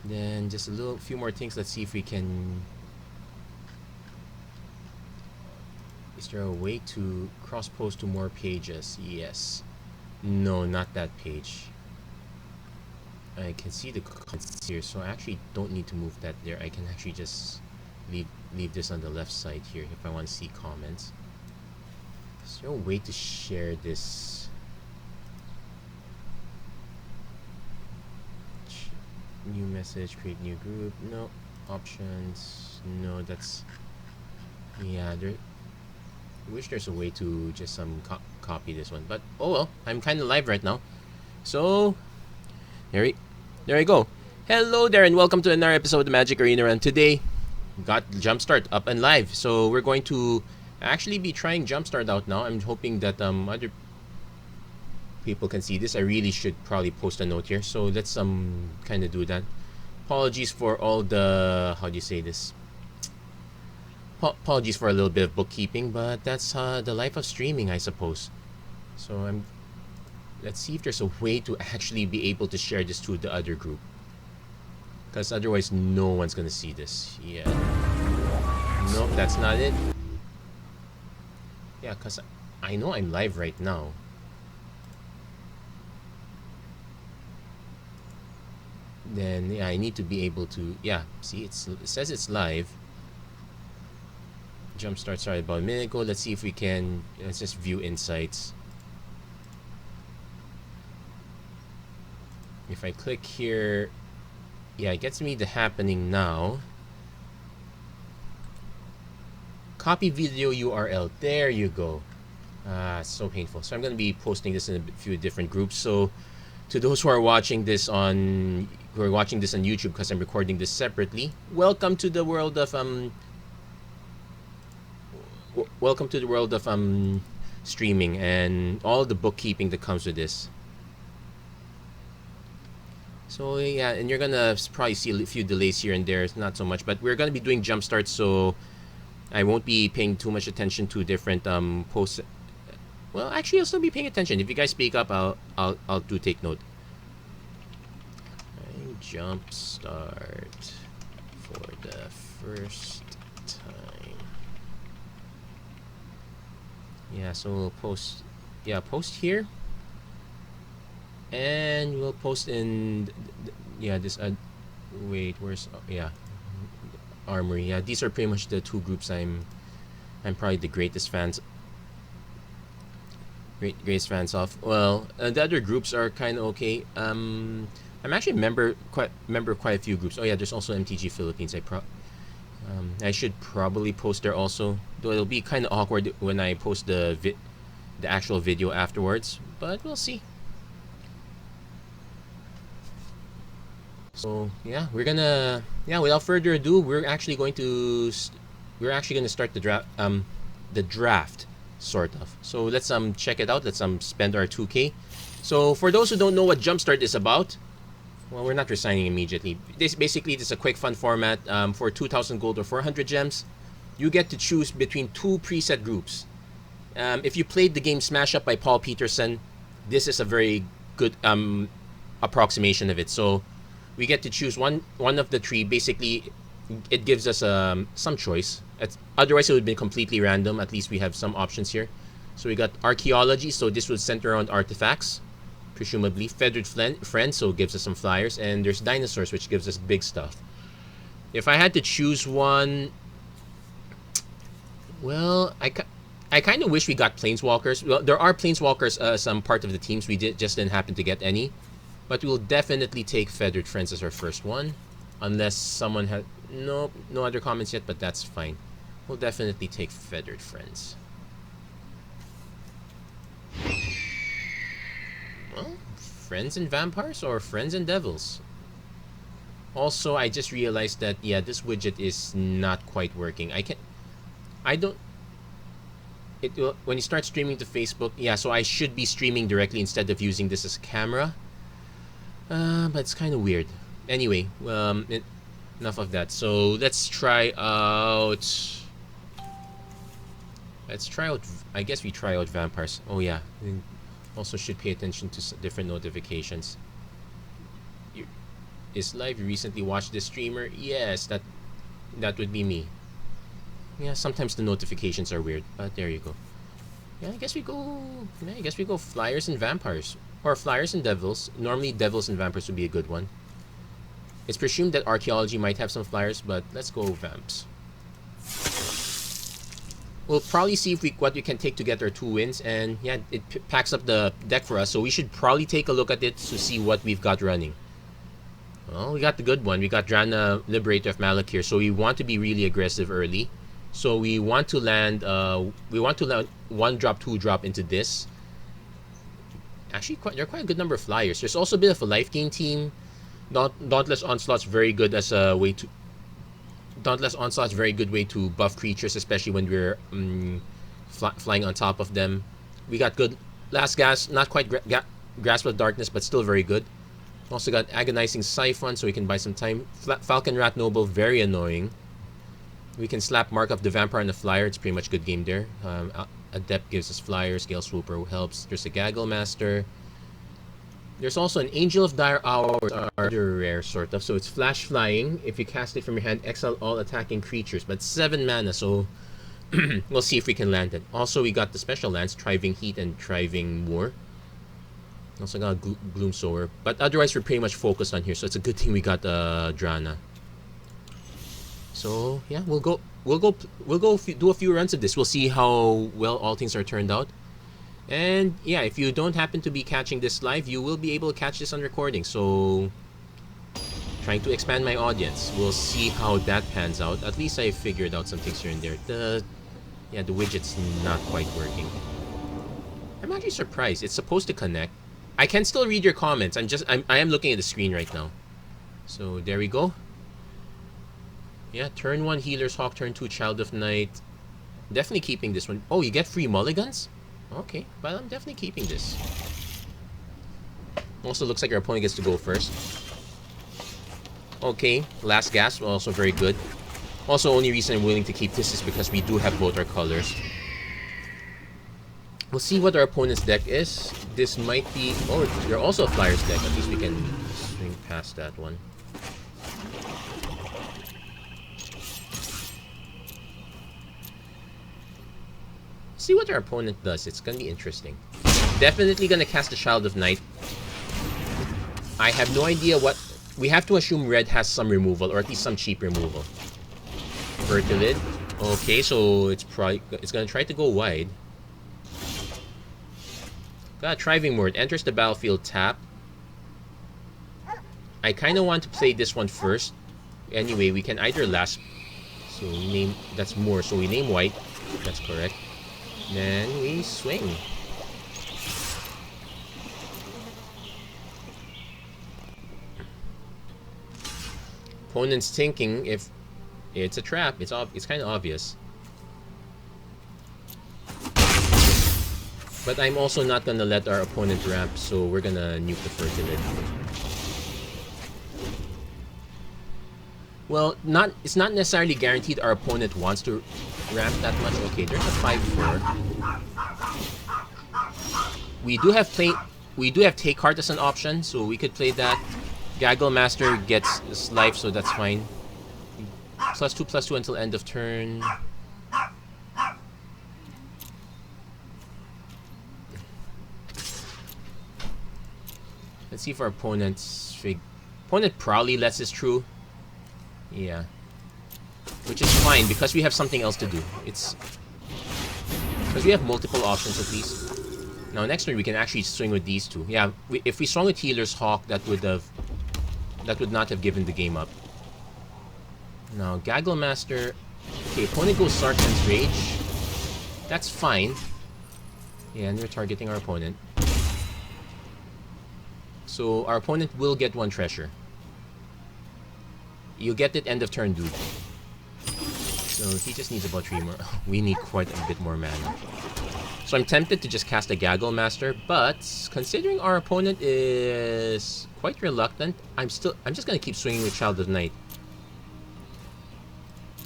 Then just a few more things. Let's see if we can. Is there a way to cross post to more pages? Yes. No, not that page. I can see the comments here, so I actually don't need to move that there. I can actually just leave this on the left side here if I want to see comments. Is there a way to share this? New message, create new group. No. Options. No, that's... Yeah, there... I wish there's a way to just copy this one. But, oh well, I'm kind of live right now. So, there we go. Hello there and welcome to another episode of the Magic Arena Run. Today, got Jumpstart up and live. So, we're going to actually be trying Jumpstart out now. I'm hoping that other people can see this. I really should probably post a note here. So, let's kind of do that. Apologies for all the... How do you say this? Apologies for a little bit of bookkeeping, but that's the life of streaming, I suppose. So let's see if there's a way to actually be able to share this to the other group, because otherwise no one's gonna see this. Yeah. Nope, that's not it. Yeah, because I know I'm live right now. Then yeah, I need to be able to... Yeah, see, it says it's live. Jumpstart started about a minute ago. Let's see if we can... Let's just view insights. If I click here... Yeah, it gets me the happening now. Copy video URL. There you go. So painful. So I'm going to be posting this in a few different groups. So to those who are watching this on... Who are watching this on YouTube, because I'm recording this separately, welcome to the world of... Welcome to the world of streaming and all the bookkeeping that comes with this. So yeah, and you're gonna probably see a few delays here and there. It's not so much, but we're gonna be doing Jumpstart, so I won't be paying too much attention to different posts. Well, actually, I'll still be paying attention. If you guys speak up, I'll do take note. Jumpstart for the first time. Yeah, so we'll post... Yeah, post here. And we'll post in... Yeah, this... wait, where's... yeah. Armory. Yeah, these are pretty much the two groups I'm probably the greatest fans... Greatest fans of. Well, the other groups are kind of okay. I'm actually member quite a few groups. Oh yeah, there's also MTG Philippines. I should probably post there also, though it'll be kind of awkward when I post the actual video afterwards, but we'll see. So yeah, we're gonna... Yeah, without further ado, we're actually gonna start the draft, sort of. So let's check it out. Let's spend our 2K. So for those who don't know what Jumpstart is about, well, we're not resigning immediately. This is a quick fun format. For 2,000 gold or 400 gems, you get to choose between two preset groups. If you played the game Smash Up by Paul Peterson, this is a very good approximation of it. So we get to choose one of the three. Basically, it gives us some choice. Otherwise, it would be completely random. At least we have some options here. So we got archaeology. So this would center around artifacts, presumably. Feathered Friend, so it gives us some flyers. And there's dinosaurs, which gives us big stuff. If I had to choose one... Well, I kind of wish we got Planeswalkers. Well, there are Planeswalkers some part of the teams. We just didn't happen to get any. But we'll definitely take Feathered Friends as our first one. Unless someone had... No other comments yet, but that's fine. We'll definitely take Feathered Friends. Well, Friends and Vampires or Friends and Devils? Also, I just realized that, yeah, this widget is not quite working. When you start streaming to Facebook, yeah, so I should be streaming directly instead of using this as a camera. But it's kind of weird. Anyway, enough of that. So let's try out... I guess we try out Vampires. Oh yeah. Also should pay attention to different notifications. is live. You recently watched this streamer? Yes, that would be me. Yeah, sometimes the notifications are weird, but there you go. Yeah, I guess we go. Yeah, I guess we go flyers and vampires, or flyers and devils. Normally, devils and vampires would be a good one. It's presumed that archaeology might have some flyers, but let's go vamps. We'll probably see if what we can take to get our 2 wins, and yeah, it packs up the deck for us. So we should probably take a look at it to see what we've got running. Well, we got the good one. We got Drana, Liberator of Malakir. So we want to be really aggressive early. So we want to land. We want to land 1-drop, 2-drop into this. Actually, there are quite a good number of flyers. There's also a bit of a life gain team. Dauntless Onslaught's very good as a way to. Dauntless Onslaught's very good way to buff creatures, especially when we're flying on top of them. We got good Last Gas, not quite Grasp of Darkness, but still very good. Also got Agonizing Siphon, so we can buy some time. Falcon Rat Noble, very annoying. We can slap Mark of the Vampire and the Flyer. It's pretty much a good game there. Adept gives us Flyers. Gale Swooper helps. There's a Gaggle Master. There's also an Angel of Dire Hours, other rare sort of. So it's flash flying. If you cast it from your hand, exile all attacking creatures. But 7 mana, so we'll see if we can land it. Also, we got the special lands, Thriving Heat and Thriving Moor. Also got Gloom Sower. But otherwise, we're pretty much focused on here. So it's a good thing we got Drana. So yeah, we'll go do a few runs of this. We'll see how well all things are turned out. And yeah, if you don't happen to be catching this live, you will be able to catch this on recording. So trying to expand my audience. We'll see how that pans out. At least I figured out some things here and there. The widget's not quite working. I'm actually surprised. It's supposed to connect. I can still read your comments. I am looking at the screen right now. So there we go. Yeah, turn 1 Healer's Hawk, turn 2 Child of Night. Definitely keeping this one. Oh, you get free mulligans? Okay, well, I'm definitely keeping this. Also looks like our opponent gets to go first. Okay, Last Gasp, also very good. Also, only reason I'm willing to keep this is because we do have both our colors. We'll see what our opponent's deck is. This might be... Oh, they're also a Flyers deck. At least we can swing past that one. See what our opponent does. It's gonna be interesting. Definitely gonna cast the Child of Night. I have no idea what... We have to assume red has some removal, or at least some cheap removal. Fertilid. Okay, so it's gonna try to go wide. Got a Thriving Word. Enters the battlefield tap. I kind of want to play this one first. Anyway, we can either last... So we name... That's more. So we name white. That's correct. Then we swing. Opponent's thinking if it's a trap. It's kind of obvious. But I'm also not gonna let our opponent ramp, so we're gonna nuke the Fertilid. Well, it's not necessarily guaranteed our opponent wants to ramp that much. Okay, there's a 5/4. We do have Take Heart as an option, so we could play that. Gaggle Master gets this life, so that's fine. +2/+2 until end of turn. Let's see if our opponent's opponent probably lets this through. Yeah. Which is fine, because we have something else to do. Because we have multiple options at least. Now next turn we can actually swing with these two. Yeah, if we swung with Healer's Hawk, that would not have given the game up. Now Gaggle Master. Okay, opponent goes Sarkhan's Rage. That's fine. Yeah, and we're targeting our opponent. So our opponent will get 1 treasure. You'll get it end of turn, dude. So he just needs about 3 more. We need quite a bit more mana. So I'm tempted to just cast a Gaggle Master, but considering our opponent is quite reluctant, I'm just gonna keep swinging with Child of Night.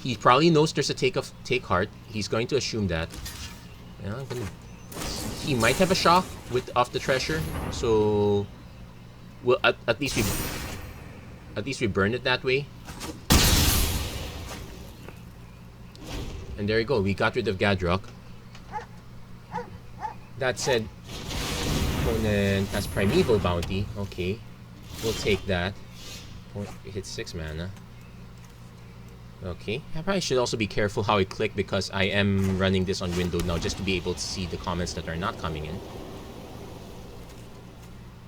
He probably knows there's a Take Heart. He's going to assume that. Yeah, he might have a shock off the treasure, so at least At least we burn it that way. And there you go. We got rid of Gadrock. That said, opponent has Primeval Bounty. Okay. We'll take that. It hits 6 mana. Okay. I probably should also be careful how I click because I am running this on window now just to be able to see the comments that are not coming in.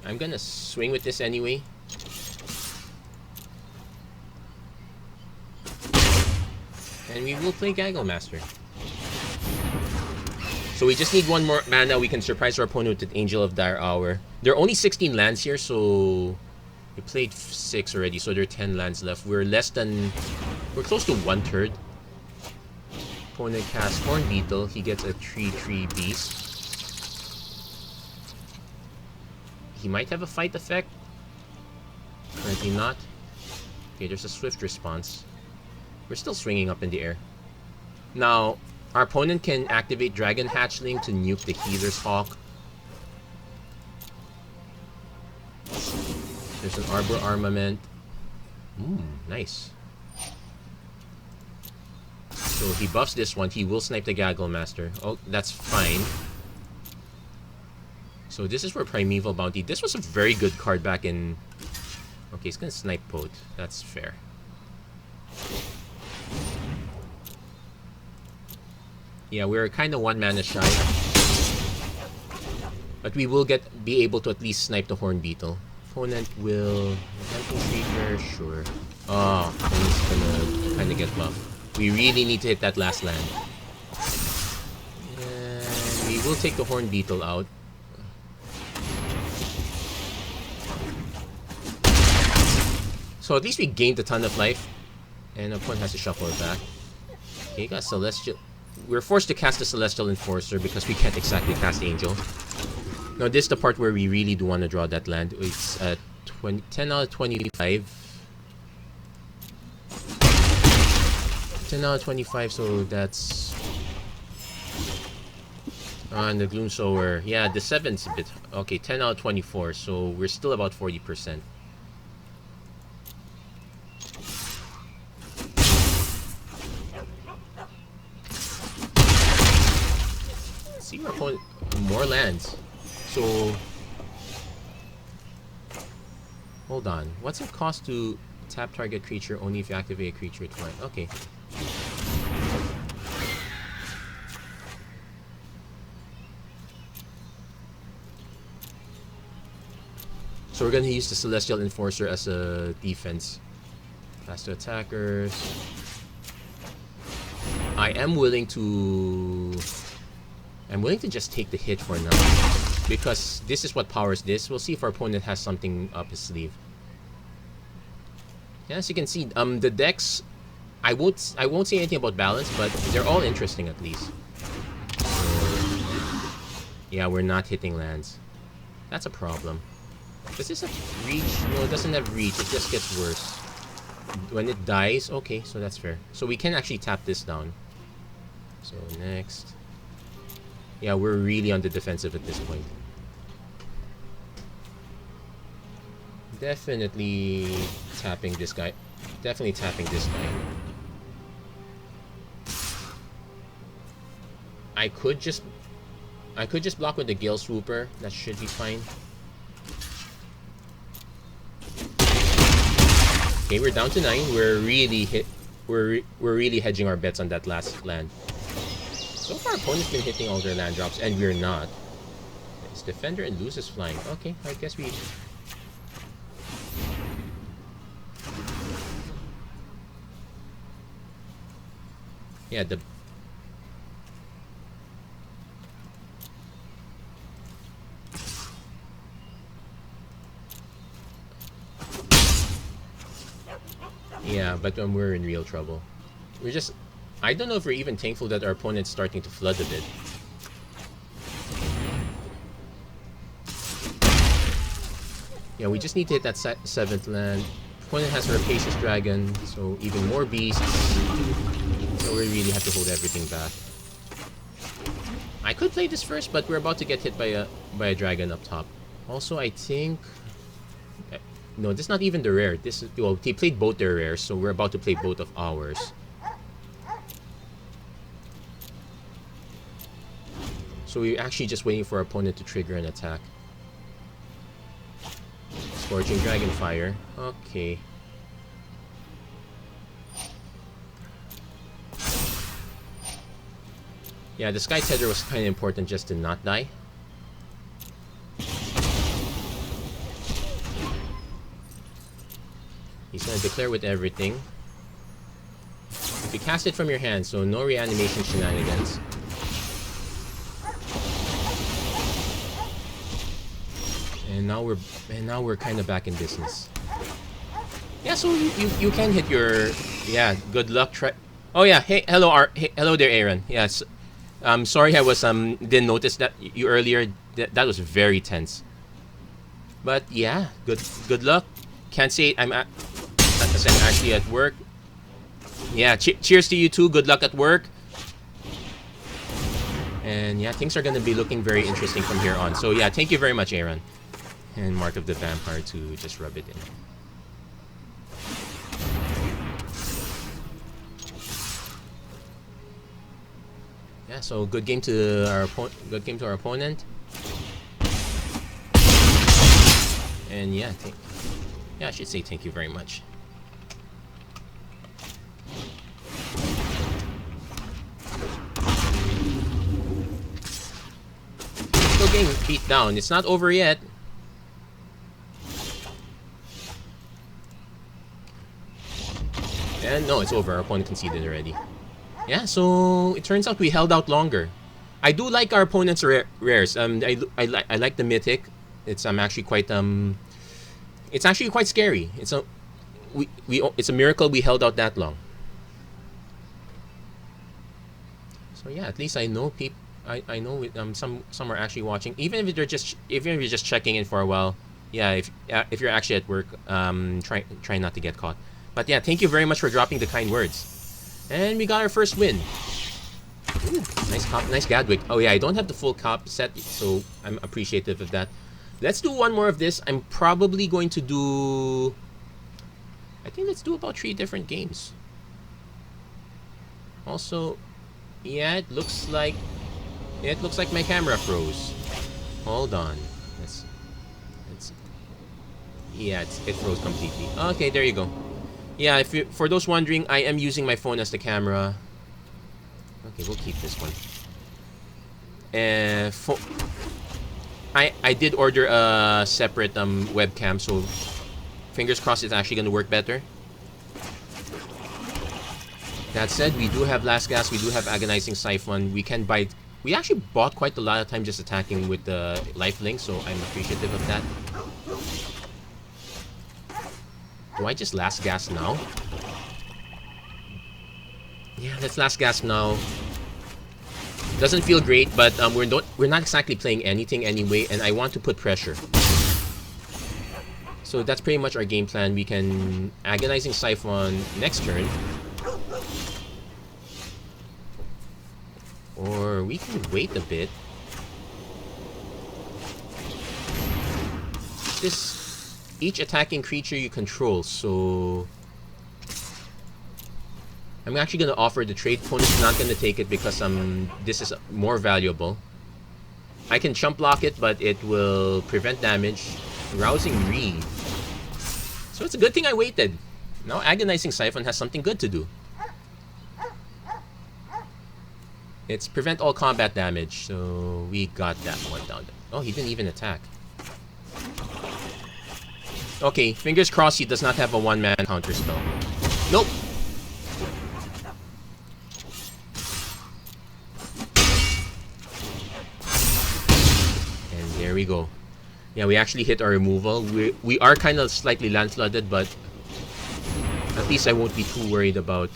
I'm gonna swing with this anyway. And we will play Gaggle Master. So we just need one more mana. We can surprise our opponent with Angel of Dire Hour. There are only 16 lands here, so we played 6 already, so there are 10 lands left. We're close to 1/3. Opponent casts Horn Beetle. He gets a 3/3 beast. He might have a fight effect. Currently not. Okay, there's a swift response. We're still swinging up in the air. Now, our opponent can activate Dragon Hatchling to nuke the Healer's Hawk. There's an Arbor Armament. Nice. So he buffs this one. He will snipe the Gaggle Master. Oh, that's fine. So this is for Primeval Bounty. This was a very good card back in... Okay, he's gonna snipe Pote. That's fair. Yeah, we're kind of 1 mana shy. But we will be able to at least snipe the Horn Beetle. Opponent will... Creature, sure. Oh, opponent's gonna kind of get buffed. We really need to hit that last land. And we will take the Horn Beetle out. So at least we gained a ton of life. And opponent has to shuffle it back. Okay, got Celestial... We're forced to cast the Celestial Enforcer because we can't exactly cast Angel. Now this is the part where we really do want to draw that land. It's at 10 out of 25. 10 out of 25, so that's... and the Gloom Sower. Yeah, the 7's a bit... Okay, 10 out of 24, so we're still about 40%. See, we're pulling more lands. So... Hold on. What's it cost to tap target creature only if you activate a creature with flying? Okay. So we're gonna use the Celestial Enforcer as a defense. Pass to attackers. I'm willing to just take the hit for now. Because this is what powers this. We'll see if our opponent has something up his sleeve. Yeah, as you can see, the decks, I won't say anything about balance, but they're all interesting at least. So, yeah, we're not hitting lands. That's a problem. Does this have reach? No, it doesn't have reach. It just gets worse. When it dies, okay, so that's fair. So we can actually tap this down. So next. Yeah, we're really on the defensive at this point. Definitely tapping this guy. Definitely tapping this guy. I could just block with the Gale Swooper. That should be fine. Okay, we're down to 9. We're really hedging our bets on that last land. So far, opponent's been hitting all their land drops, and we're not. It's Defender and loses flying. Okay, I guess we... Yeah, the... Yeah, but we're in real trouble. We're just... I don't know if we're even thankful that our opponent's starting to flood a bit. Yeah, we just need to hit that 7th land. Opponent has a Rapacious Dragon, so even more beasts. So we really have to hold everything back. I could play this first, but we're about to get hit by a dragon up top. Also, I think... No, this is not even the rare. This is, well, he played both their rares, so we're about to play both of ours. So we're actually just waiting for our opponent to trigger an attack. Scorching Dragonfire. Okay. Yeah, the Sky Tether was kind of important just to not die. He's going to declare with everything. If you cast it from your hand, so no reanimation shenanigans. And now we're kind of back in business. Yeah, so you can hit your, yeah, good luck. Oh yeah, hey, hello there, Aaron. Yes, sorry I was didn't notice that you earlier. That was very tense. But yeah, good luck. Can't say I'm actually at work. Yeah, cheers to you too. Good luck at work. And yeah, things are gonna be looking very interesting from here on. So yeah, thank you very much, Aaron. And Mark of the Vampire to just rub it in. Yeah, so good game to our opponent. And yeah, I should say thank you very much. Still getting beat down. It's not over yet. And no, it's over. Our opponent conceded already. Yeah, so it turns out we held out longer. I do like our opponent's rares. I like the mythic. It's actually quite it's actually quite scary. It's a miracle we held out that long. So yeah, at least I know people. I know some are actually watching. Even if you're just checking in for a while. Yeah, if you're actually at work, try not to get caught. But yeah, thank you very much for dropping the kind words. And we got our first win. Ooh, nice Gadwick. Oh yeah, I don't have the full cop set, so I'm appreciative of that. Let's do one more of this. I'm probably going to do... I think let's do about 3 different games. Also, yeah, it looks like my camera froze. Hold on. Yeah, it froze completely. Okay, there you go. Yeah, for those wondering, I am using my phone as the camera. Okay, we'll keep this one. I did order a separate webcam, so fingers crossed it's actually going to work better. That said, we do have Last Gas, we do have Agonizing Siphon. We actually bought quite a lot of time just attacking with the lifelink, so I'm appreciative of that. Do I just Last Gas now? Yeah, let's Last Gas now. Doesn't feel great, but we're not exactly playing anything anyway, and I want to put pressure. So that's pretty much our game plan. We can Agonizing Siphon next turn. Or we can wait a bit. Each attacking creature you control, so... I'm actually going to offer the trade. Opponent's not going to take it because this is more valuable. I can chump block it, but it will prevent damage. Rousing Reed. So it's a good thing I waited. Now Agonizing Siphon has something good to do. It's prevent all combat damage, so we got that one down. Oh, he didn't even attack. Okay, fingers crossed he does not have a one-man counter spell. Nope. And there we go. Yeah, we actually hit our removal. We are kind of slightly land flooded, but at least I won't be too worried about...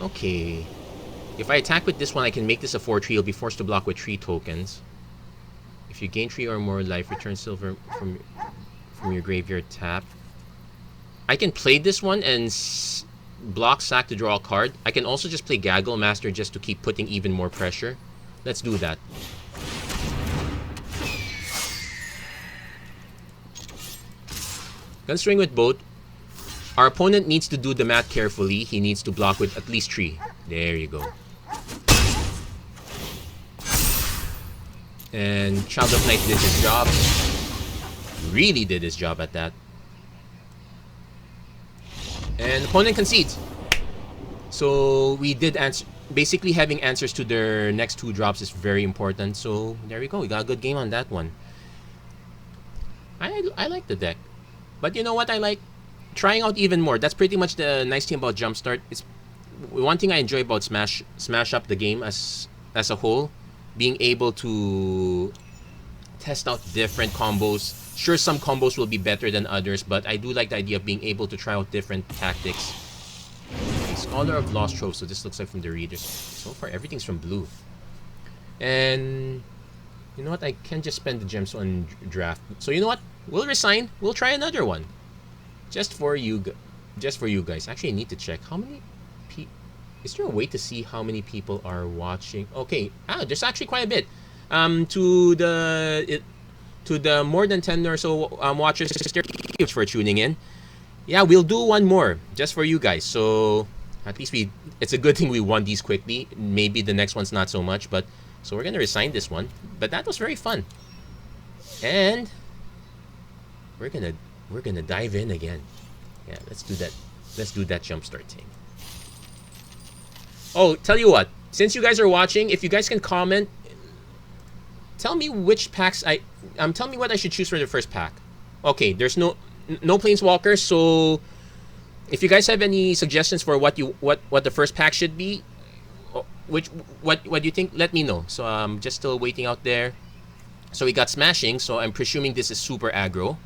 Okay. If I attack with this one, I can make this a 4-3. You'll be forced to block with 3 tokens. If you gain 3 or more life, return silver from your graveyard tap. I can play this one and block sack to draw a card. I can also just play Gaggle Master just to keep putting even more pressure. Let's do that. Gonna swing with both. Our opponent needs to do the math carefully. He needs to block with at least 3. There you go. And Child of Night did his job. Really did his job at that. And opponent concedes. So we did answer. Basically, having answers to their next 2 drops is very important. So there we go. We got a good game on that one. I like the deck. But you know what I like? Trying out even more. That's pretty much the nice thing about Jumpstart. It's one thing I enjoy about Smash Up the game as a whole. Being able to test out different combos. Sure, some combos will be better than others, but I do like the idea of being able to try out different tactics. Okay, Scholar of Lost Trove, so this looks like from the readers. So far, everything's from blue. And you know what? I can just spend the gems on draft. So you know what? We'll resign. We'll try another one. Just for you guys. Actually, I need to check how many people. Is there a way to see how many people are watching? Okay, there's actually quite a bit. To the more than 10 or so watchers, thanks for tuning in. Yeah, we'll do one more just for you guys. So at least it's a good thing we won these quickly. Maybe the next one's not so much, but so we're gonna resign this one. But that was very fun, and we're gonna dive in again. Yeah, let's do that. Let's do that Jumpstart thing. Oh, tell you what. Since you guys are watching, if you guys can comment, tell me which packs tell me what I should choose for the first pack. Okay, there's no planeswalkers, so if you guys have any suggestions for what the first pack should be, what do you think? Let me know. So I'm just still waiting out there. So we got Smashing, so I'm presuming this is super aggro.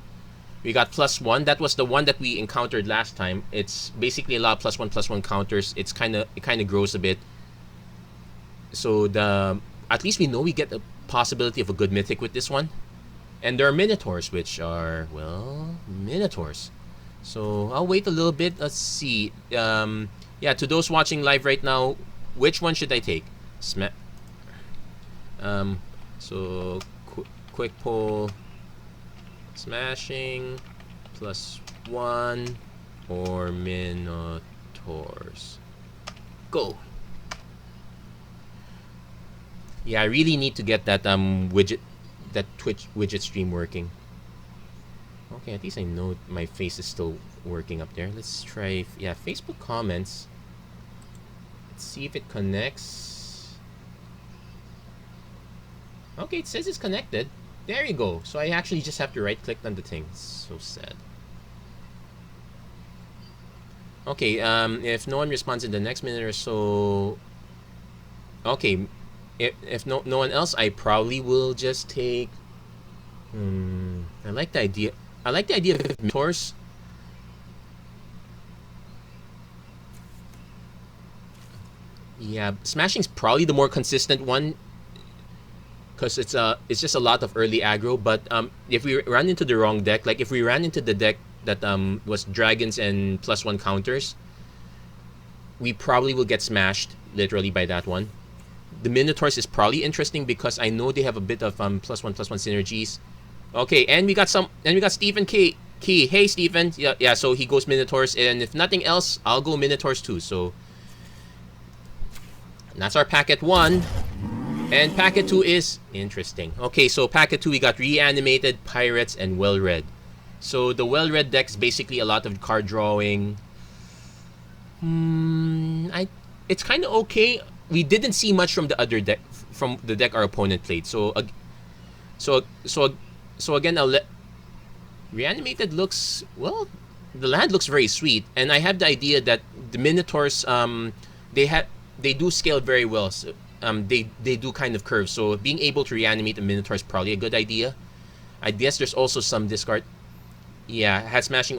We got +1. That was the one that we encountered last time. It's basically a lot of +1/+1 counters. It kind of grows a bit. So at least we know we get a possibility of a good mythic with this one. And there are Minotaurs, which are, well, Minotaurs. So I'll wait a little bit. Let's see. Yeah, to those watching live right now, which one should I take? So quick poll. Smashing +1 or Minotaurs. Go. Yeah, I really need to get that Twitch widget stream working. Okay, at least I know my face is still working up there. Let's try, yeah, Facebook comments. Let's see if it connects. Okay, it says it's connected. There you go. So I actually just have to right click on the thing. It's so sad. Okay, if no one responds in the next minute or so. Okay, if no one else, I probably will just take. I like the idea. I like the idea of Minotaurs. Yeah, Smashing's probably the more consistent one, because it's just a lot of early aggro. But if we run into the wrong deck, like if we ran into the deck that was dragons and +1 counters, we probably will get smashed literally by that one. The Minotaurs is probably interesting because I know they have a bit of +1/+1 synergies. Okay, and we got Stephen Key. Hey Stephen, yeah. So he goes Minotaurs, and if nothing else, I'll go Minotaurs too. So that's our packet 1. And packet 2 is interesting. Okay, so packet 2 we got Reanimated, Pirates, and Well-Read. So the Well-Read deck is basically a lot of card drawing. It's kind of okay. We didn't see much from the other deck, from the deck our opponent played. So again, I'll let Reanimated looks, well, the land looks very sweet, and I have the idea that the Minotaurs they do scale very well. So, they do kind of curve. So being able to reanimate a Minotaur is probably a good idea. I guess there's also some discard. Yeah, I had Smashing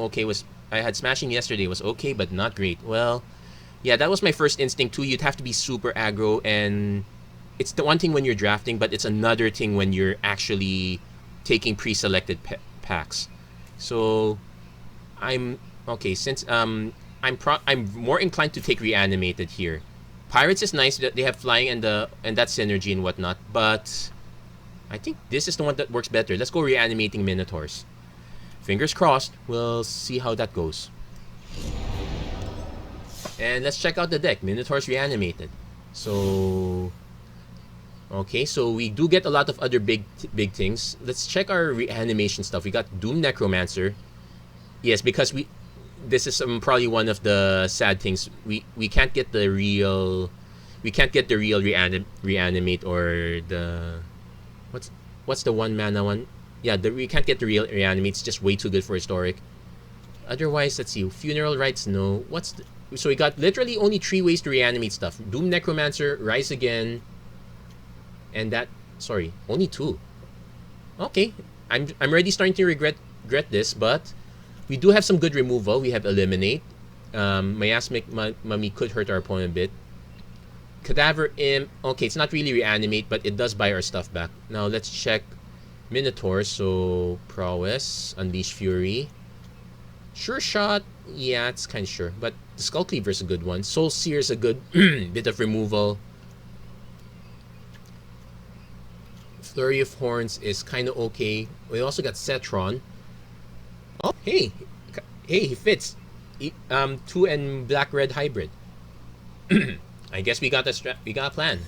yesterday, was okay, but not great. Well, yeah, that was my first instinct too. You'd have to be super aggro, and it's the one thing when you're drafting, but it's another thing when you're actually taking pre-selected packs. So I'm okay, since I'm more inclined to take Reanimated here. Pirates is nice that they have flying and that synergy and whatnot, but I think this is the one that works better. Let's go Reanimating Minotaurs. Fingers crossed. We'll see how that goes. And let's check out the deck. Minotaurs Reanimated. So... Okay, so we do get a lot of other big things. Let's check our reanimation stuff. We got Doom Necromancer. Yes, because this is probably one of the sad things. We can't get the real... We can't get the real reanimate or the... What's the 1 mana one? Yeah, we can't get the real reanimate. It's just way too good for historic. Otherwise, let's see. Funeral Rites, no. So we got literally only 3 ways to reanimate stuff. Doom Necromancer, Rise Again, and that... Sorry, only 2. Okay, I'm already starting to regret this, but we do have some good removal. We have Eliminate. Miasmic Mummy could hurt our opponent a bit. Cadaver Imp. Okay, it's not really reanimate, but it does buy our stuff back. Now let's check Minotaurs. So Prowess, Unleash Fury, Sure Shot. Yeah, it's kind of sure, but the Skull Cleaver is a good one. Soul Seer is a good bit of removal. Flurry of Horns is kind of okay. We also got Cetron. Oh, hey, he fits. 2 and black-red hybrid. I guess we got a plan.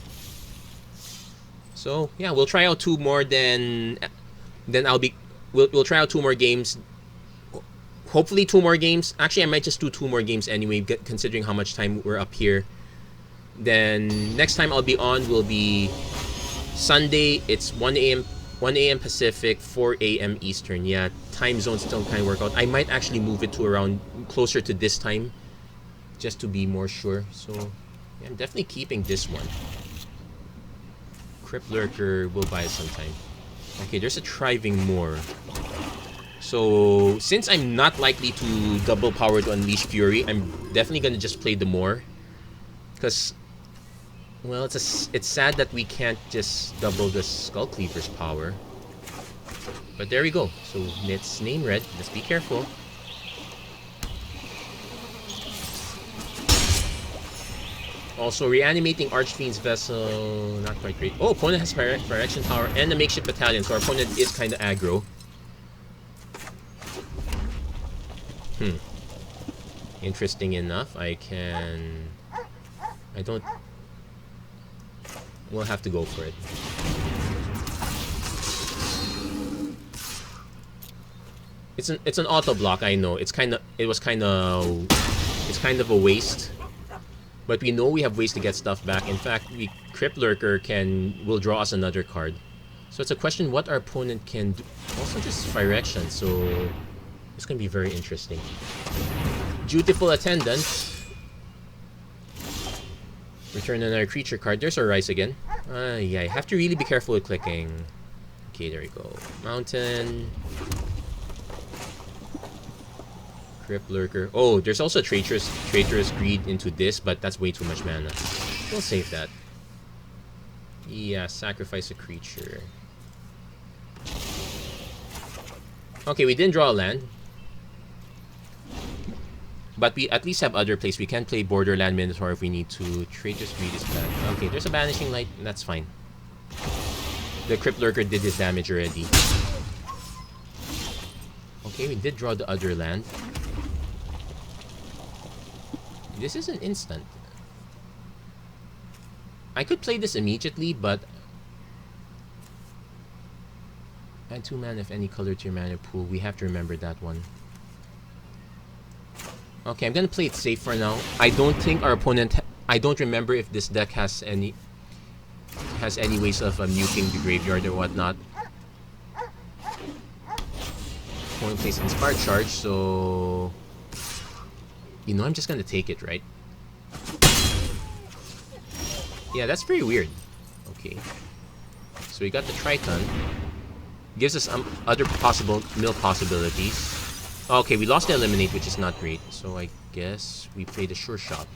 So yeah, we'll try out 2 more. Then we'll try out 2 more games. Hopefully 2 more games. Actually, I might just do 2 more games anyway, considering how much time we're up here. Then next time I'll be on will be Sunday. It's 1 a.m. Pacific, 4 a.m. Eastern. Yeah, time zones still kind of work out. I might actually move it to around closer to this time, just to be more sure. So yeah, I'm definitely keeping this one. Crypt Lurker will buy it sometime. Okay, there's a Thriving Moor. So since I'm not likely to double power to Unleash Fury, I'm definitely gonna just play the Moor. Because, well, it's sad that we can't just double the Skull Cleaver's power. But there we go. So let's name red. Let's be careful. Also, reanimating Archfiend's Vessel, not quite great. Oh, opponent has Direction Tower and a Makeshift Battalion, so our opponent is kind of aggro. Interesting enough, we'll have to go for it. It's an auto block, I know. It's kind of a waste. But we know we have ways to get stuff back. In fact, Crypt Lurker will draw us another card. So it's a question what our opponent can do. Also just Phyrexian, so it's gonna be very interesting. Dutiful Attendant. Return another creature card. There's our Rise Again. Yeah, I have to really be careful with clicking. Okay, there we go. Mountain. Crypt Lurker. Oh, there's also Traitorous Greed into this, but that's way too much mana. We'll save that. Yeah, sacrifice a creature. Okay, we didn't draw a land. But we at least have other plays. We can play Borderland Minotaur if we need to. Traitorous Greed is bad. Okay, there's a Banishing Light. That's fine. The Crypt Lurker did his damage already. Okay, we did draw the other land. This is an instant. I could play this immediately, but add 2 mana if any color to your mana pool. We have to remember that one. Okay, I'm gonna play it safe for now. I don't think our opponent... I don't remember if this deck has any ways of nuking the graveyard or whatnot. Opponent plays Inspired Charge, so... You know, I'm just gonna take it, right? Yeah, that's very weird. Okay. So we got the Triton. Gives us other possible mill possibilities. Okay, we lost the Eliminate, which is not great. So I guess we play the Sure Shot.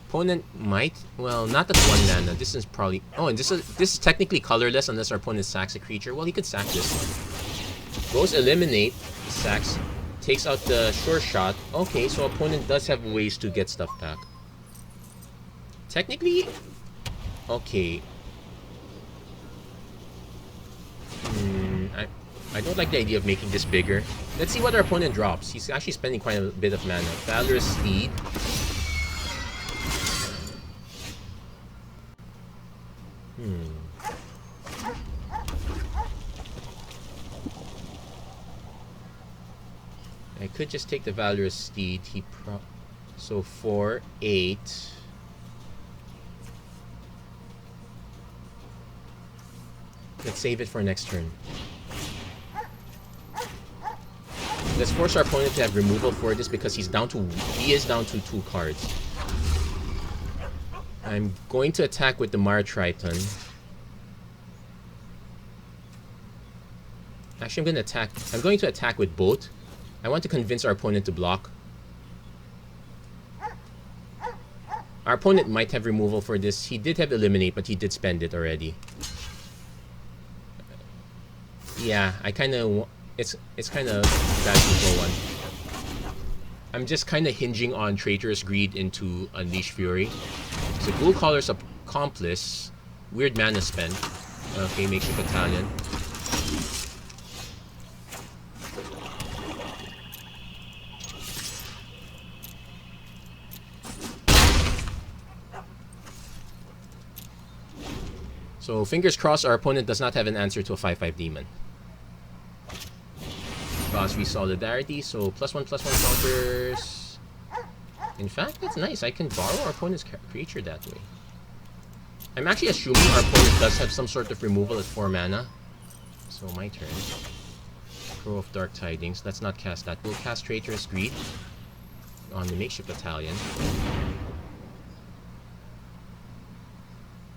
Opponent might... Well, not at 1 mana. This is probably... Oh, and this is technically colorless unless our opponent sacks a creature. Well, he could sack this one. Goes Eliminate. Sacks. Takes out the Sure Shot. Okay, so opponent does have ways to get stuff back. Technically, okay. I don't like the idea of making this bigger. Let's see what our opponent drops. He's actually spending quite a bit of mana. Valorous Steed. I could just take the Valorous Steed. So 4, 8. Let's save it for next turn. Let's force our opponent to have removal for this because he is down to 2 cards. I'm going to attack with the Mara Triton. Actually, I'm going to attack with both. I want to convince our opponent to block. Our opponent might have removal for this. He did have Eliminate, but he did spend it already. Yeah, I kind of... It's kind of bad control one. I'm just kind of hinging on Traitorous Greed into Unleash Fury. So Ghoul Caller's Accomplice. Weird mana spend. Okay, makes a battalion. So fingers crossed our opponent does not have an answer to a 5/5 demon. Boss Solidarity, so +1/+1 counters. In fact, that's nice. I can borrow our opponent's creature that way. I'm actually assuming our opponent does have some sort of removal at 4 mana. So my turn. Crow of Dark Tidings. Let's not cast that. We'll cast Traitorous Greed on the Makeshift Battalion.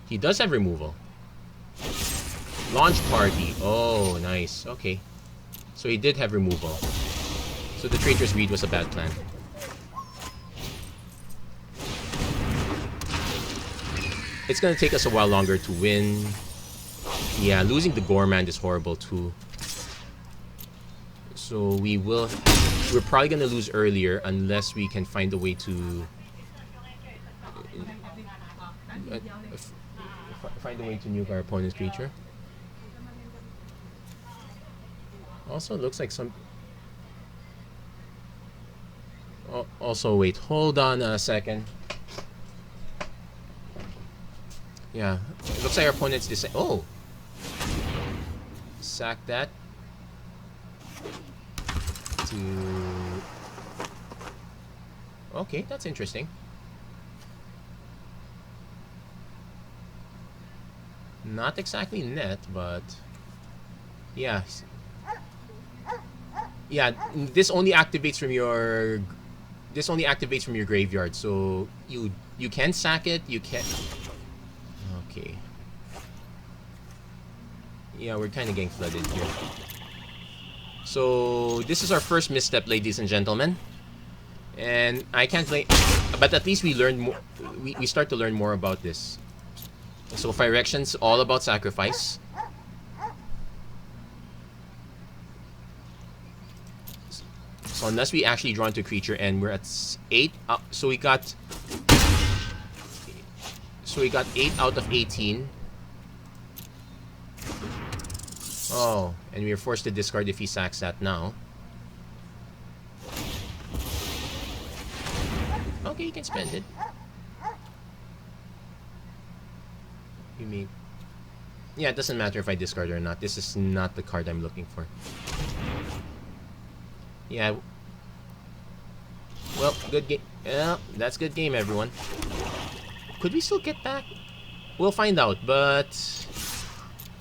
He does have removal. Launch Party. Oh, nice. Okay. So he did have removal. So the Traitorous Greed was a bad plan. It's gonna take us a while longer to win. Yeah, losing the Gormand is horrible too. So we're probably gonna lose earlier unless we can find a way to nuke our opponent's creature. Also, it looks like some... Also, wait. Hold on a second. Yeah. It looks like our opponent's decided... Oh! Sack that. Okay, that's interesting. Not exactly net, but... Yeah. Yeah, this only activates from your graveyard, so you can sack it, you can... Okay. Yeah, we're kind of getting flooded here. So this is our first misstep, ladies and gentlemen. And I can't blame, but at least we learned more. We start to learn more about this. So Phyrexian's all about sacrifice. So unless we actually draw into a creature, and we're at 8, so we got 8 out of 18. Oh, and we are forced to discard if he sacks that now. Okay, you can spend it. You may... Yeah, it doesn't matter if I discard or not. This is not the card I'm looking for. Yeah. Well, good game. Yeah, that's good game, everyone. Could we still get back? We'll find out, but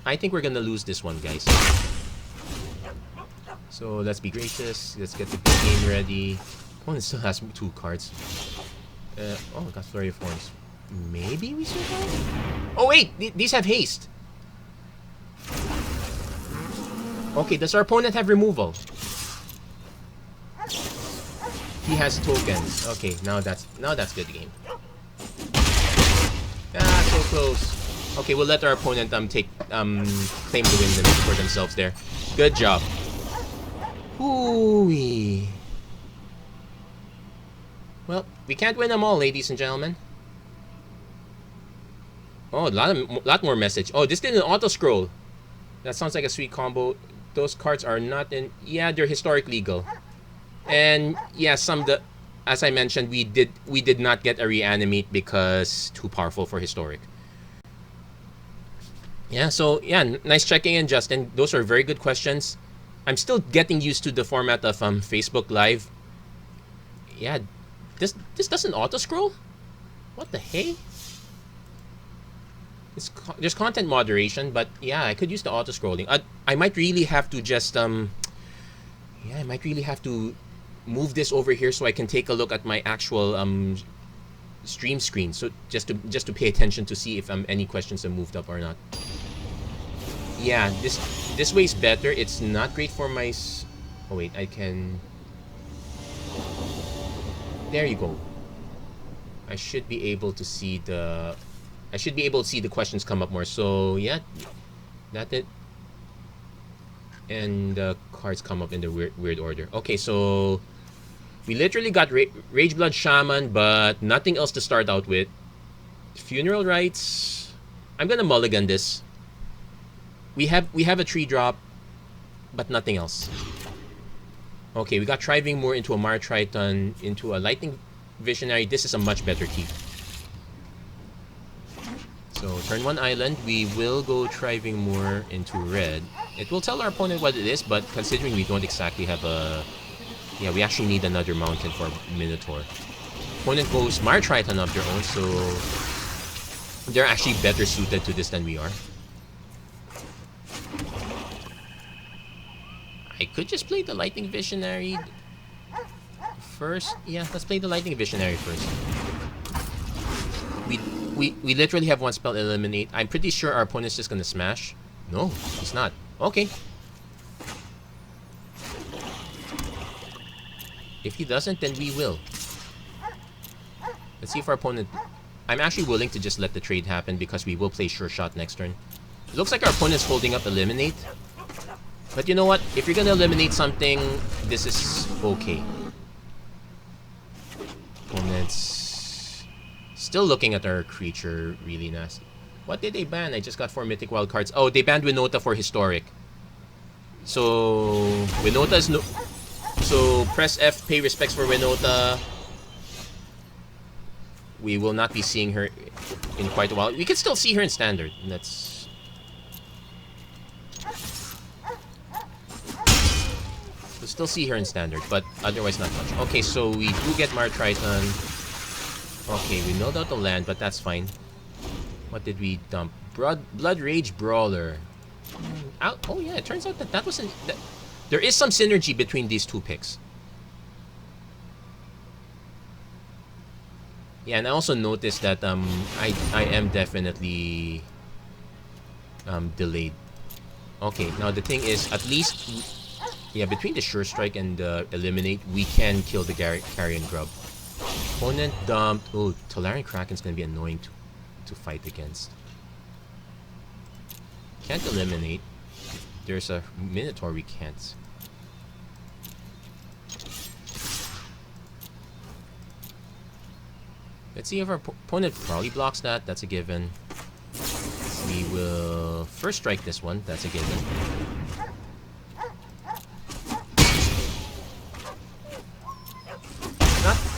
I think we're gonna lose this one, guys. So let's be gracious. Let's get the big game ready. Opponent still has 2 cards. Oh, got Flurry of Horns. Maybe we survive? Oh wait, these have haste. Okay, does our opponent have removal? He has tokens. Okay, now that's good game. Ah, so close. Okay, we'll let our opponent claim the win for themselves there. Good job. Hooey. Well, we can't win them all, ladies and gentlemen. Oh, lot more message. Oh, this didn't auto scroll. That sounds like a sweet combo. Those cards are not in. Yeah, they're historic legal. And yeah, as I mentioned, we did not get a reanimate because too powerful for historic. Yeah, so yeah, nice checking in, Justin. Those are very good questions. I'm still getting used to the format of Facebook Live. Yeah, this doesn't auto scroll. What the hey? There's content moderation, but yeah, I could use the auto scrolling. I might really have to just yeah, I might really have to move this over here so I can take a look at my actual stream screen. So just to pay attention to see if any questions have moved up or not. Yeah, this way is better. It's not great for my. Oh wait, I can. There you go. I should be able to see the. I should be able to see the questions come up more. So yeah, that it. And the cards come up in the weird order. Okay, so we literally got Rage Blood Shaman, but nothing else to start out with. Funeral Rites. I'm gonna mulligan this. We have a tree drop, but nothing else. Okay, we got Thriving Moor into a Mar Triton, into a Lightning Visionary. This is a much better key. So turn 1 island, we will go Thriving Moor into red. It will tell our opponent what it is, but considering we don't exactly have a... Yeah, we actually need another mountain for Minotaur. Opponent goes Mar Triton of their own, so they're actually better suited to this than we are. I could just play the Lightning Visionary first. Yeah, let's play the Lightning Visionary first. We literally have one spell eliminate. I'm pretty sure our opponent's just gonna smash. No, he's not. Okay. If he doesn't, then we will. Let's see if our opponent... I'm actually willing to just let the trade happen because we will play Sure Shot next turn. It looks like our opponent's holding up Eliminate. But you know what? If you're gonna eliminate something, this is okay. Opponent's still looking at our creature really nasty. What did they ban? I just got 4 Mythic Wild cards. Oh, they banned Winota for Historic. So Winota is no... So press F, pay respects for Winota. We will not be seeing her in quite a while. We can still see her in Standard. That's... We'll still see her in Standard, but otherwise not much. Okay, so we do get Mar Triton. Okay, we milled out the land, but that's fine. What did we dump? Blood Rage Brawler. Oh yeah, it turns out that wasn't... there is some synergy between these two picks. Yeah, and I also noticed that I am definitely delayed. Okay, now the thing is, at least... Yeah, between the Sure Strike and the Eliminate, we can kill the Carrion Grub. Opponent dumped... Oh, Tolarian Kraken's gonna be annoying to fight against. Can't eliminate. There's a Minotaur we can't. Let's see if our opponent probably blocks that. That's a given. We will first strike this one. That's a given.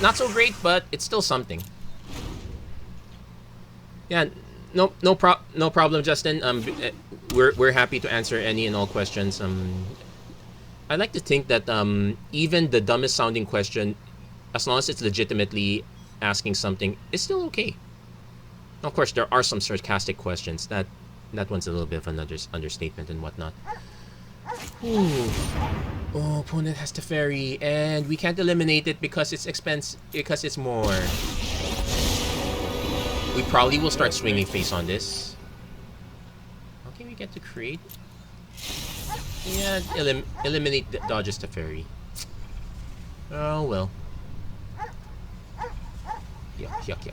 Not so great, but it's still something. Yeah, no problem, Justin. We're happy to answer any and all questions. I like to think that even the dumbest sounding question, as long as it's legitimately asking something, is still okay. Of course, there are some sarcastic questions. That one's a little bit of an understatement and whatnot. Ooh. Oh, opponent has Teferi, and we can't eliminate it because it's expensive, because it's more. We probably will start swinging face on this. Okay, we get to create. Yeah, eliminate dodges Teferi. Oh well. Yuck.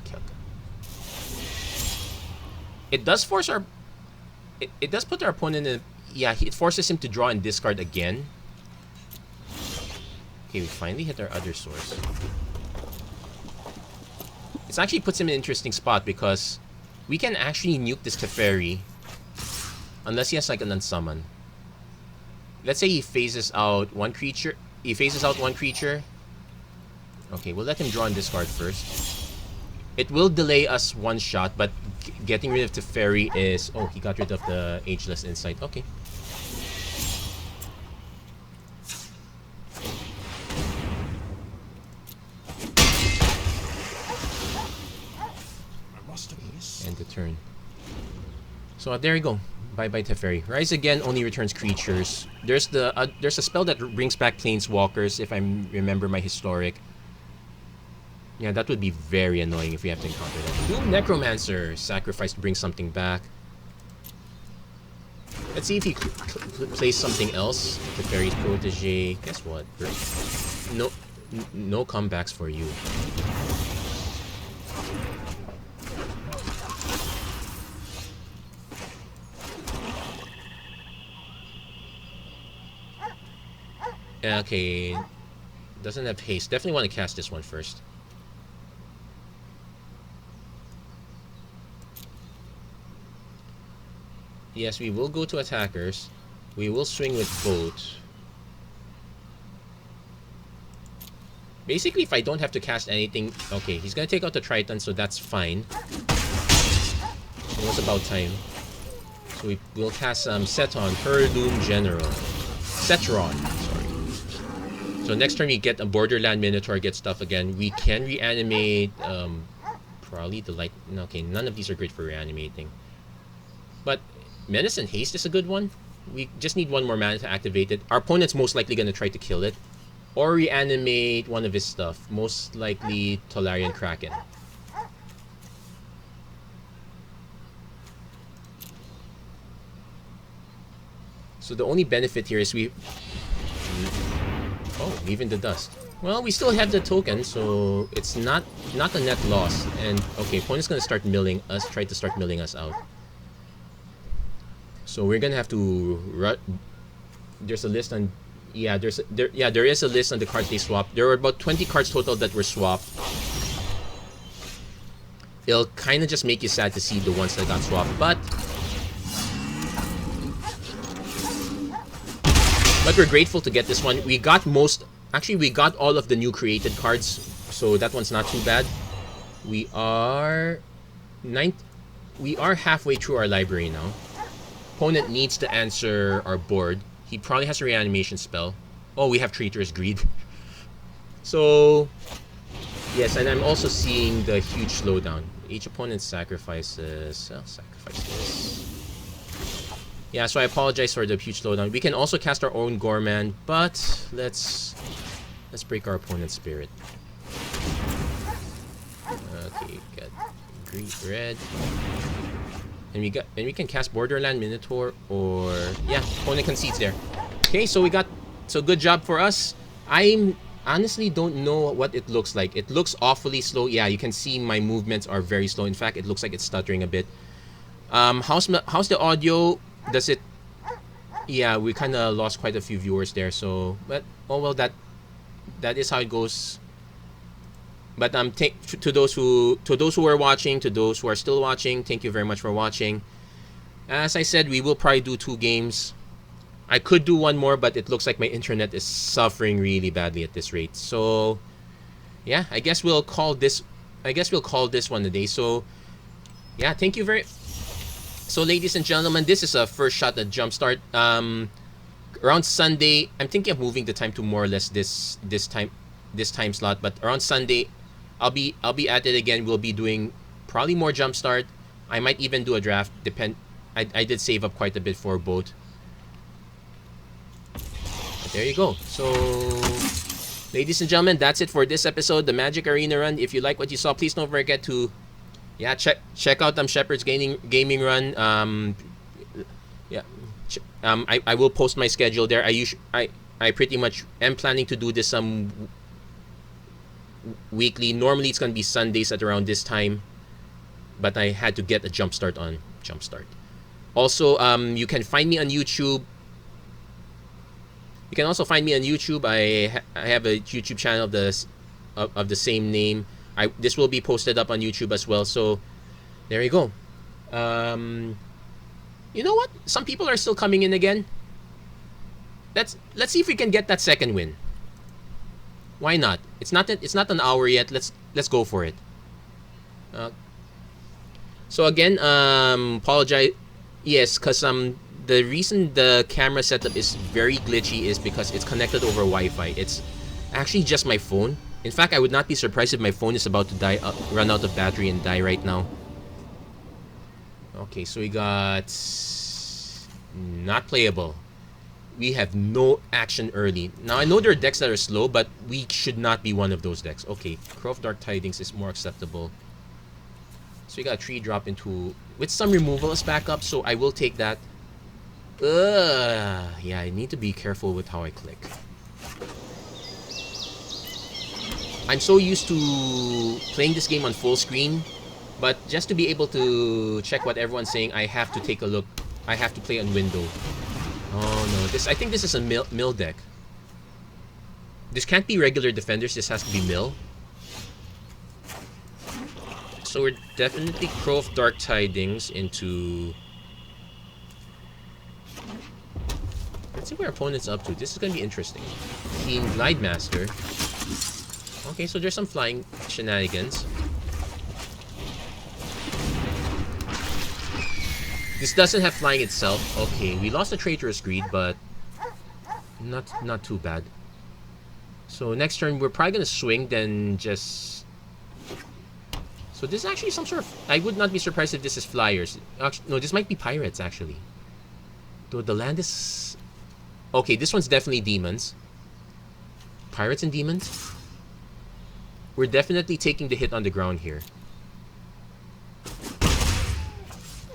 It does force our... It does put our opponent in a... Yeah, it forces him to draw and discard again. Okay, we finally hit our other source. It actually puts him in an interesting spot because We can actually nuke this Teferi. Unless he has like an unsummon. Let's say he phases out one creature. Okay, we'll let him draw and discard first. It will delay us one shot, but getting rid of Teferi is... Oh, he got rid of the Ageless Insight. Okay. End the turn. So there you go. Bye-bye Teferi. Rise Again only returns creatures. There's a spell that brings back Planeswalkers, if I remember my historic. Yeah, that would be very annoying if we have to encounter that. Doom Necromancer. Sacrifice to bring something back. Let's see if he plays something else. Teferi's Protege. Guess what? No comebacks for you. Okay. Doesn't have haste. Definitely want to cast this one first. Yes, we will go to attackers. We will swing with both. Basically, if I don't have to cast anything... Okay, he's going to take out the Triton, so that's fine. It was about time. So we will cast Seton, Doom General. Setron, sorry. So next turn we get a Borderland Minotaur, get stuff again. We can reanimate... probably the light... Okay, none of these are great for reanimating. But... Menace and Haste is a good one. We just need one more mana to activate it. Our opponent's most likely going to try to kill it. Or reanimate one of his stuff. Most likely Tolarian Kraken. So the only benefit here is we... Oh, even the dust. Well, we still have the token, so it's not a net loss. And, okay, opponent's going to start milling us, try to start milling us out. So we're gonna have to there's a list on there is a list on the cards they swapped. There were about 20 cards total that were swapped. It'll kind of just make you sad to see the ones that got swapped, but we're grateful to get this one. We got we got all of the new created cards, so that one's not too bad. We are halfway through our library now. Opponent needs to answer our board. He probably has a reanimation spell. Oh, we have Traitorous Greed. So, yes, and I'm also seeing the huge slowdown. Each opponent sacrifices... I'll sacrifice this. Yeah, so I apologize for the huge slowdown. We can also cast our own Gorman, but let's break our opponent's spirit. Okay, got green, red. And we can cast Borderland Minotaur, or yeah, opponent concedes there. Okay, so good job for us. I honestly don't know what it looks like. It looks awfully slow. Yeah, you can see my movements are very slow. In fact, it looks like it's stuttering a bit. How's the audio? Does it? Yeah, we kind of lost quite a few viewers there. So, but oh well, that is how it goes. But to those who are watching, to those who are still watching, thank you very much for watching. As I said, we will probably do 2 games. I could do one more, but it looks like my internet is suffering really badly at this rate. So, yeah, I guess we'll call this one a day. So, yeah, thank you very. So, ladies and gentlemen, this is a first shot at Jumpstart. Around Sunday, I'm thinking of moving the time to more or less this time slot, but around Sunday, I'll be at it again. We'll be doing probably more Jumpstart. I might even do a draft. I did save up quite a bit for both. But there you go. So, ladies and gentlemen, that's it for this episode, the Magic Arena Run. If you like what you saw, please don't forget to check out Shepard's gaming run. I will post my schedule there. I pretty much am planning to do this weekly. Normally it's going to be Sundays at around this time, but I had to get a Jumpstart on Jumpstart. Also, you can find me on YouTube. You can also find me on YouTube. I have a YouTube channel of the same name. This will be posted up on YouTube as well. So there you go. You know what? Some people are still coming in again. Let's see if we can get that second win. Why not? It's not an hour yet. Let's go for it. So again, apologize. Yes, cause the reason the camera setup is very glitchy is because it's connected over Wi-Fi. It's actually just my phone. In fact, I would not be surprised if my phone is about to die, run out of battery and die right now. Okay, so we got not playable. We have no action early. Now I know there are decks that are slow, but we should not be one of those decks. Okay, Crow of Dark Tidings is more acceptable. So we got a 3-drop into with some removal as backup, so I will take that. Yeah, I need to be careful with how I click. I'm so used to playing this game on full screen, but just to be able to check what everyone's saying, I have to take a look. I have to play on window. Oh no, I think this is a mill deck. This can't be regular defenders, this has to be mill. So we're definitely Crow of Dark Tidings into... Let's see where our opponent's up to. This is gonna be interesting. Team Glide Master. Okay, so there's some flying shenanigans. This doesn't have flying itself. Okay, we lost the Traitorous Greed, but not too bad. So next turn, we're probably gonna swing, then just... So this is actually some sort of... I would not be surprised if this is Flyers. Actually, no, this might be Pirates, actually. Though the land is... Okay, this one's definitely Demons. Pirates and Demons? We're definitely taking the hit on the ground here.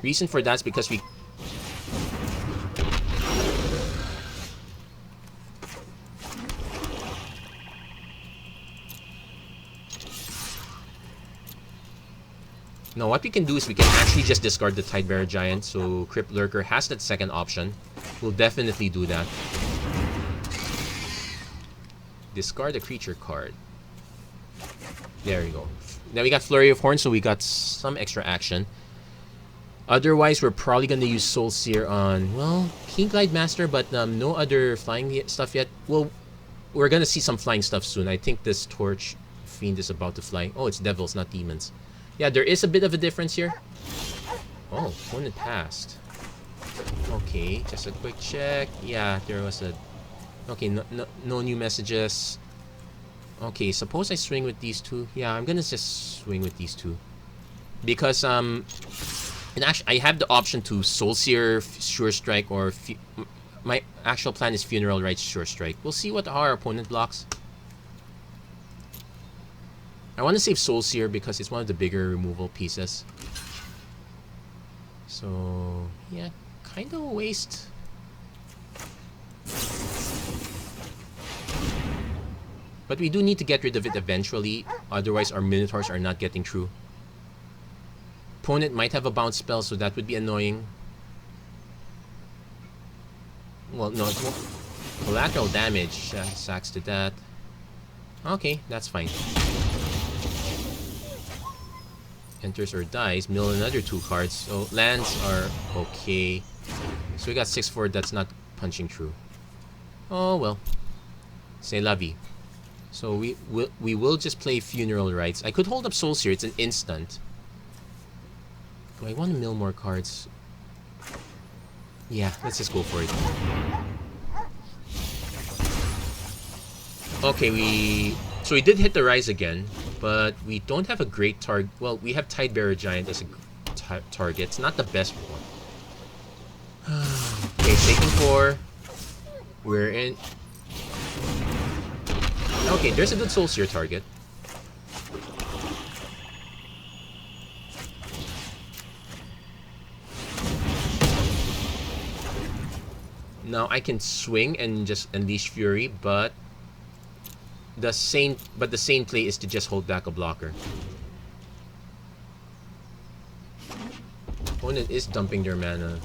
Reason for that's because we... Now what we can do is we can actually just discard the Tidebearer Giant, so Crypt Lurker has that second option. We'll definitely do that. Discard a creature card. There we go. Now we got Flurry of Horns, so we got some extra action. Otherwise, we're probably going to use Soul Seer on, well, King Glide Master, but no other flying stuff yet. Well, we're going to see some flying stuff soon. I think this Torch Fiend is about to fly. Oh, it's Devils, not Demons. Yeah, there is a bit of a difference here. Oh, opponent passed. Okay, just a quick check. Yeah, there was a... Okay, no new messages. Okay, suppose I swing with these two. Yeah, I'm gonna just swing with these two. Because, and actually, I have the option to Soul Seer, Sure Strike, or... My actual plan is Funeral Rites, Sure Strike. We'll see what our opponent blocks. I want to save Soul Seer because it's one of the bigger removal pieces. So, yeah, kind of a waste. But we do need to get rid of it eventually, otherwise our Minotaurs are not getting through. Opponent might have a bounce spell, so that would be annoying. Well, no, it won't. Collateral damage, sacks to that. Okay, that's fine. Enters or dies, mill another 2 cards. So lands are okay. So we got 6-4 that's not punching through. Oh well. C'est la vie. So we will just play Funeral Rites. I could hold up Soul Seer, it's an instant. Do I want to mill more cards? Yeah, let's just go for it. Okay, so we did hit the Rise again, but we don't have a great target. Well, we have Tidebearer Giant as a target. It's not the best one. Okay, taking 4. We're in. Okay, there's a good Soul Seer target. Now I can swing and just Unleash Fury, but the same play is to just hold back a blocker. Opponent is dumping their mana,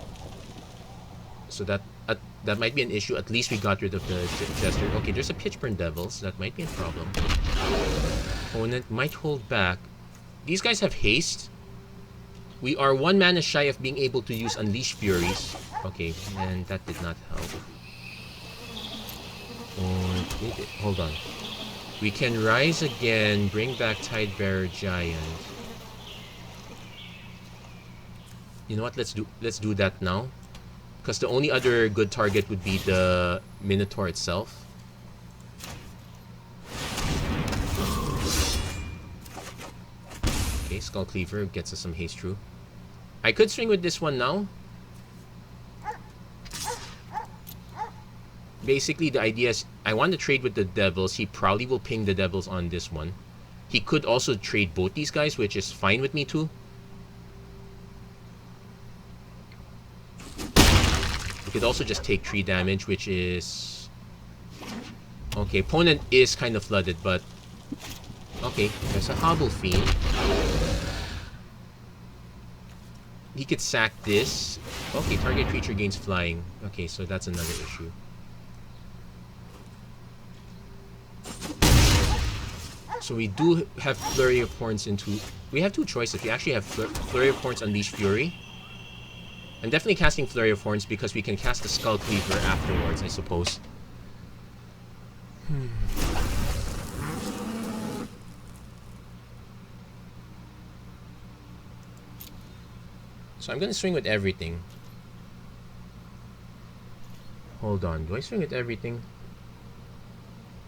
so that might be an issue. At least we got rid of the Jester. Okay, there's a Pitchburn Devils. That might be a problem. Opponent might hold back. These guys have haste. We are 1 mana shy of being able to use Unleash Furies. Okay, and that did not help. Or did it? Hold on. We can Rise again, bring back Tidebearer Giant. You know what? Let's do that now. Because the only other good target would be the Minotaur itself. Okay, Skull Cleaver gets us some haste through. I could swing with this one now. Basically, the idea is I want to trade with the Devils. He probably will ping the Devils on this one. He could also trade both these guys, which is fine with me too. We could also just take 3 damage, which is... Okay, opponent is kind of flooded, but... Okay, there's a Hobble Fiend. He could sack this. Okay, target creature gains flying. Okay, so that's another issue. So we do have Flurry of Horns into... We have 2 choices. We actually have Flurry of Horns, Unleash Fury. I'm definitely casting Flurry of Horns because we can cast the Skull Cleaver afterwards, I suppose. So I'm going to swing with everything. Hold on. Do I swing with everything?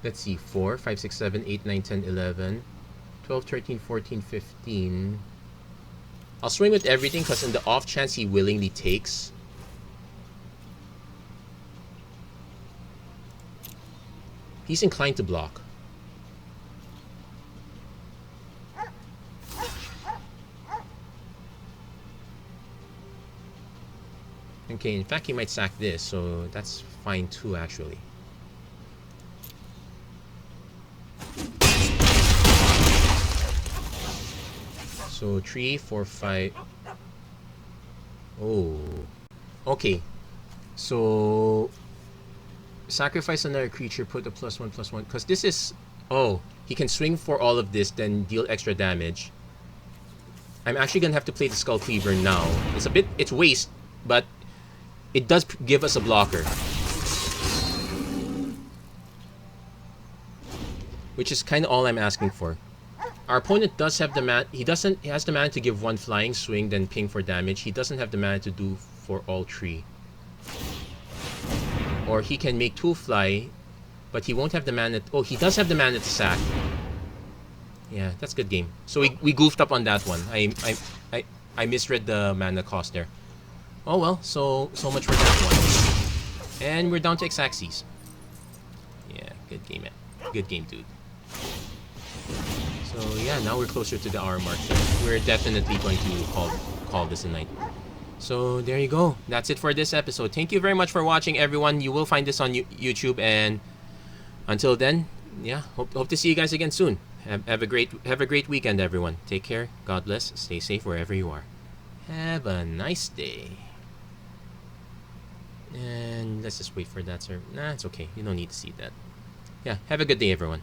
Let's see. 4, 5, 6, 7, 8, 9, 10, 11, 12, 13, 14, 15... I'll swing with everything because in the off chance he willingly takes. He's inclined to block. Okay, in fact he might sack this, so that's fine too actually. So 3, 4, 5. Oh. Okay. So sacrifice another creature, put a +1/+1. Because this is... Oh, he can swing for all of this, then deal extra damage. I'm actually gonna have to play the Skull Cleaver now. It's waste, but it does give us a blocker. Which is kind of all I'm asking for. Our opponent does have the mana. He has the mana to give 1 flying swing, then ping for damage. He doesn't have the mana to do for all 3. Or he can make 2 fly, but he won't have the mana. Oh, he does have the mana to sack. Yeah, that's a good game. So we goofed up on that one. I misread the mana cost there. Oh well, so much for that one. And we're down to X-axis. Yeah, good game, man. Good game, dude. So yeah, now we're closer to the hour mark. So we're definitely going to call this a night. So there you go. That's it for this episode. Thank you very much for watching, everyone. You will find this on YouTube, and until then, yeah, hope to see you guys again soon. Have a great weekend, everyone. Take care. God bless. Stay safe wherever you are. Have a nice day. And let's just wait for that, sir. Nah, it's okay. You don't need to see that. Yeah, have a good day, everyone.